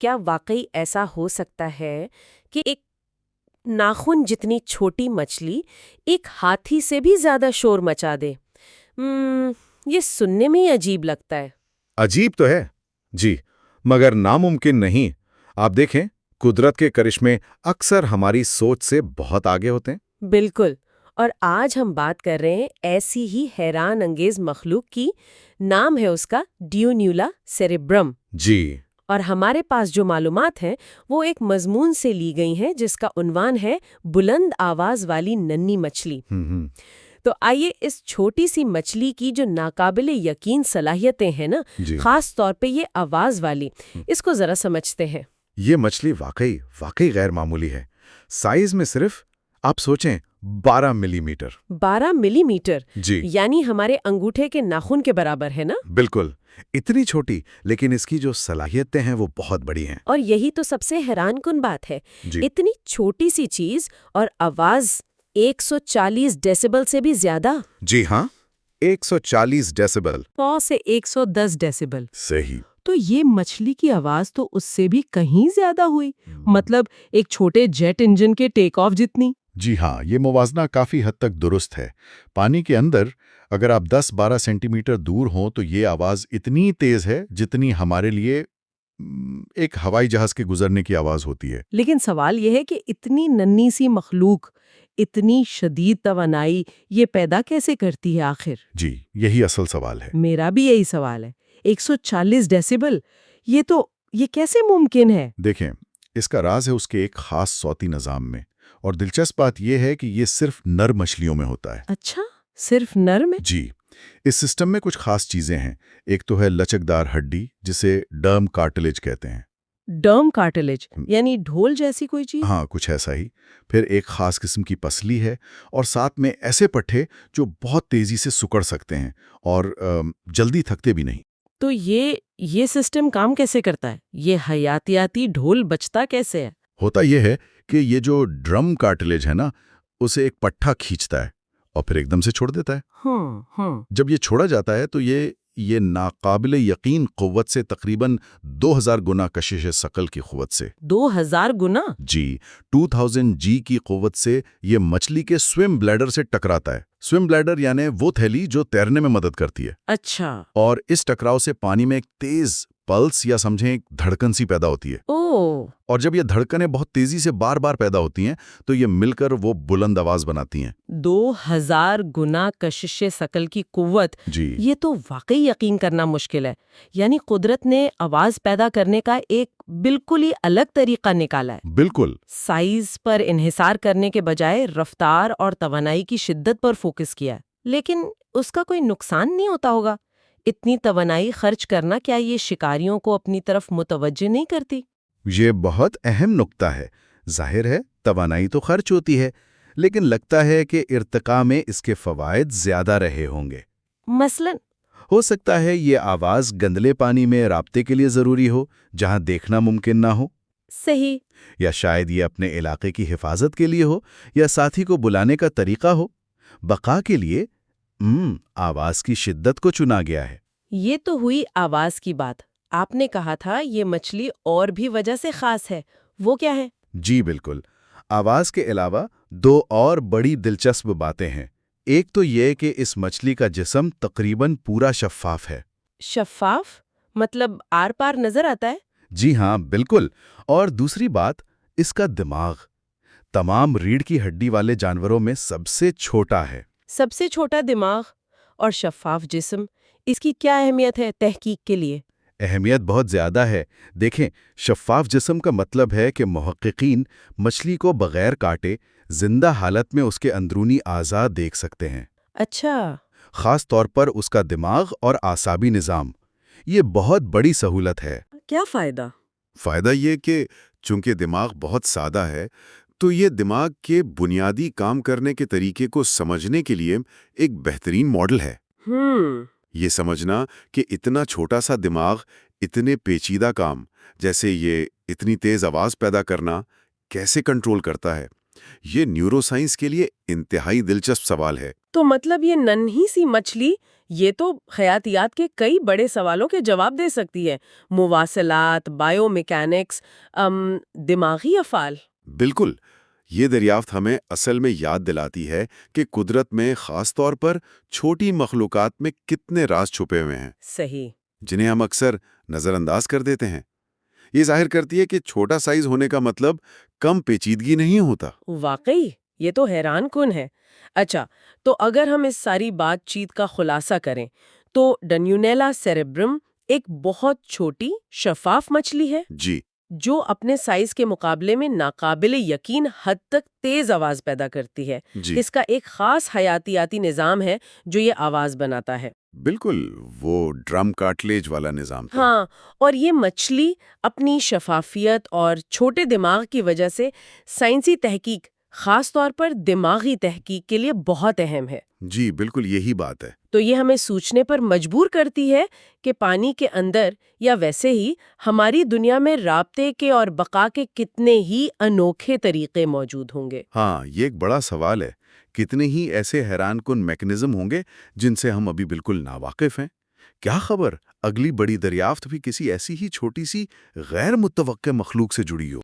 کیا واقعی ایسا ہو سکتا ہے کہ ایک ناخن جتنی چھوٹی مچھلی ایک ہاتھی سے بھی زیادہ شور مچا دے؟ یہ سننے میں ہی عجیب لگتا ہے۔ عجیب تو ہے جی، مگر ناممکن نہیں۔ آپ دیکھیں، قدرت کے کرشمے اکثر ہماری سوچ سے بہت آگے ہوتے ہیں۔ بالکل، اور آج ہم بات کر رہے ہیں ایسی ہی حیران انگیز مخلوق کی۔ نام ہے اس کا ڈیونیولا سیریبرم۔ جی، اور ہمارے پاس جو معلومات ہیں وہ ایک مضمون سے لی گئی ہیں جس کا عنوان ہے بلند آواز والی ننھی مچھلی۔ تو آئیے اس چھوٹی سی مچھلی کی جو ناقابل یقین صلاحیتیں ہیں نا، جی، خاص طور پہ یہ آواز والی، اس کو ذرا سمجھتے ہیں۔ یہ مچھلی واقعی غیر معمولی ہے۔ سائز میں صرف آپ سوچیں 12 ملی میٹر۔ 12 ملی میٹر؟ جی، یعنی ہمارے انگوٹھے کے ناخن کے برابر ہے نا؟ بالکل، اتنی چھوٹی، لیکن اس کی جو صلاحیتیں ہیں وہ بہت بڑی ہیں۔ اور یہی تو سب سے حیران کن بات ہے، جی، اتنی چھوٹی سی چیز اور آواز 140 ڈیسیبل سے بھی زیادہ۔ جی ہاں، 140 ڈیسیبل۔ 100 سے 110 ڈیسیبل۔ صحیح۔ تو یہ مچھلی کی آواز تو اس سے بھی کہیں زیادہ ہوئی، مطلب ایک چھوٹے جیٹ انجن کے ٹیک آف جتنی۔ جی ہاں، یہ موازنہ کافی حد تک درست ہے۔ پانی کے اندر اگر آپ 10-12 سینٹی میٹر دور ہوں تو یہ آواز اتنی تیز ہے جتنی ہمارے لیے ایک ہوائی جہاز کے گزرنے کی آواز ہوتی ہے۔ لیکن سوال یہ ہے کہ اتنی ننھی سی مخلوق اتنی شدید توانائی یہ پیدا کیسے کرتی ہے آخر؟ جی، یہی اصل سوال ہے۔ میرا بھی یہی سوال ہے۔ 140 ڈیسیبل، یہ کیسے ممکن ہے؟ دیکھیں، اس کا راز ہے اس کے ایک خاص صوتی نظام میں، اور دلچسپ بات یہ ہے کہ یہ صرف نر مچھلیوں میں ہوتا ہے۔ اچھا، صرف نر میں؟ جی، اس سسٹم میں کچھ خاص چیزیں ہیں۔ ایک تو ہے لچکدار ہڈی، جسے ڈرم کارٹلیج کہتے ہیں۔ ڈرم کارٹلیج یعنی ڈھول جیسی کوئی چیز؟ ہاں، کچھ ایسا ہی۔ پھر ایک خاص قسم کی پسلی ہے، اور ساتھ میں ایسے پٹھے جو بہت تیزی سے سکڑ سکتے ہیں اور جلدی تھکتے بھی نہیں۔ تو یہ سسٹم کام کیسے کرتا ہے؟ یہ حیاتیاتی ڈھول بچتا کیسے ہے؟ ہوتا یہ ہے کہ یہ جو ڈرم کارٹلیج ہے نا، اسے ایک پٹھا کھینچتا ہے اور پھر ایک دم سے چھوڑ دیتا ہے۔ جب یہ چھوڑا جاتا ہے تو یہ ناقابل یقین قوت سے، تقریباً 2000 گنا کشش ثقل کی قوت سے۔ 2000 گنا؟ جی، 2000 جی کی قوت سے یہ مچھلی کے سویم بلیڈر سے ٹکراتا ہے۔ سویم بلیڈر یعنی وہ تھیلی جو تیرنے میں مدد کرتی ہے۔ اچھا۔ اور اس ٹکراؤ سے پانی میں ایک تیز پلس یا سمجھیں ایک دھڑکن سی پیدا ہوتی ہے۔ اور جب یہ دھڑکنیں بہت تیزی سے بار بار پیدا ہوتی ہیں تو یہ مل کر وہ بلند آواز بناتی ہیں۔ 2000 گنا کشش ثقل کی قوت، جی، یہ تو واقعی یقین کرنا مشکل ہے۔ یعنی قدرت نے آواز پیدا کرنے کا ایک بالکل ہی الگ طریقہ نکالا ہے۔ بالکل۔ سائز پر انحصار کرنے کے بجائے رفتار اور توانائی کی شدت پر فوکس کیا ہے۔ لیکن اس کا کوئی نقصان نہیں ہوتا ہوگا؟ اتنی توانائی خرچ کرنا کیا یہ شکاریوں کو اپنی طرف متوجہ نہیں کرتی؟ یہ بہت اہم نکتہ ہے۔ ظاہر ہے توانائی تو خرچ ہوتی ہے، لیکن لگتا ہے کہ ارتقاء میں اس کے فوائد زیادہ رہے ہوں گے۔ مثلاً؟ ہو سکتا ہے یہ آواز گندلے پانی میں رابطے کے لیے ضروری ہو، جہاں دیکھنا ممکن نہ ہو۔ صحیح۔ یا شاید یہ اپنے علاقے کی حفاظت کے لیے ہو، یا ساتھی کو بلانے کا طریقہ ہو۔ بقا کے لیے آواز کی شدت کو چنا گیا ہے۔ یہ تو ہوئی آواز کی بات۔ آپ نے کہا تھا یہ مچھلی اور بھی وجہ سے خاص ہے، وہ کیا ہے؟ جی بالکل، آواز کے علاوہ 2 اور بڑی دلچسپ باتیں ہیں۔ ایک تو یہ کہ اس مچھلی کا جسم تقریباً پورا شفاف ہے۔ شفاف؟ مطلب آر پار نظر آتا ہے؟ جی ہاں، بالکل۔ اور دوسری بات، اس کا دماغ تمام ریڑھ کی ہڈی والے جانوروں میں سب سے چھوٹا ہے۔ سب سے چھوٹا دماغ اور شفاف جسم، اس کی کیا اہمیت ہے تحقیق کے لیے؟ اہمیت بہت زیادہ ہے۔ دیکھیں، شفاف جسم کا مطلب ہے کہ محققین مچھلی کو بغیر کاٹے زندہ حالت میں اس کے اندرونی اعضاء دیکھ سکتے ہیں۔ اچھا۔ خاص طور پر اس کا دماغ اور اعصابی نظام۔ یہ بہت بڑی سہولت ہے۔ کیا فائدہ؟ فائدہ یہ کہ چونکہ دماغ بہت سادہ ہے، تو یہ دماغ کے بنیادی کام کرنے کے طریقے کو سمجھنے کے لیے ایک بہترین ماڈل ہے۔ یہ سمجھنا کہ اتنا چھوٹا سا دماغ اتنے پیچیدہ کام، جیسے یہ اتنی تیز آواز پیدا کرنا، کیسے کنٹرول کرتا ہے، یہ نیورو سائنس کے لیے انتہائی دلچسپ سوال ہے۔ تو مطلب یہ ننھی سی مچھلی یہ تو حیاتیات کے کئی بڑے سوالوں کے جواب دے سکتی ہے، مواصلات، بائیو میکینکس، دماغی افعال۔ بالکل، یہ دریافت ہمیں اصل میں یاد دلاتی ہے کہ قدرت میں خاص طور پر چھوٹی مخلوقات میں کتنے راز چھپے ہوئے ہیں، صحیح۔ جنہیں ہم اکثر نظر انداز کر دیتے ہیں۔ یہ ظاہر کرتی ہے کہ چھوٹا سائز ہونے کا مطلب کم پیچیدگی نہیں ہوتا۔ واقعی یہ تو حیران کن ہے۔ اچھا، تو اگر ہم اس ساری بات چیت کا خلاصہ کریں تو ڈنیونیلا سیریبرم ایک بہت چھوٹی شفاف مچھلی ہے جی، جو اپنے سائز کے مقابلے میں ناقابل یقین حد تک تیز آواز پیدا کرتی ہے۔ جی، اس کا ایک خاص حیاتیاتی نظام ہے جو یہ آواز بناتا ہے۔ بالکل، وہ ڈرم کارٹلیج والا نظام تھا۔ ہاں، اور یہ مچھلی اپنی شفافیت اور چھوٹے دماغ کی وجہ سے سائنسی تحقیق، خاص طور پر دماغی تحقیق کے لیے بہت اہم ہے۔ جی، بالکل یہی بات ہے۔ تو یہ ہمیں سوچنے پر مجبور کرتی ہے کہ پانی کے اندر یا ویسے ہی ہماری دنیا میں رابطے کے اور بقا کے کتنے ہی انوکھے طریقے موجود ہوں گے۔ ہاں، یہ ایک بڑا سوال ہے۔ کتنے ہی ایسے حیران کن میکنزم ہوں گے جن سے ہم ابھی بالکل ناواقف ہیں۔ کیا خبر اگلی بڑی دریافت بھی کسی ایسی ہی چھوٹی سی غیر متوقع مخلوق سے جڑی ہو۔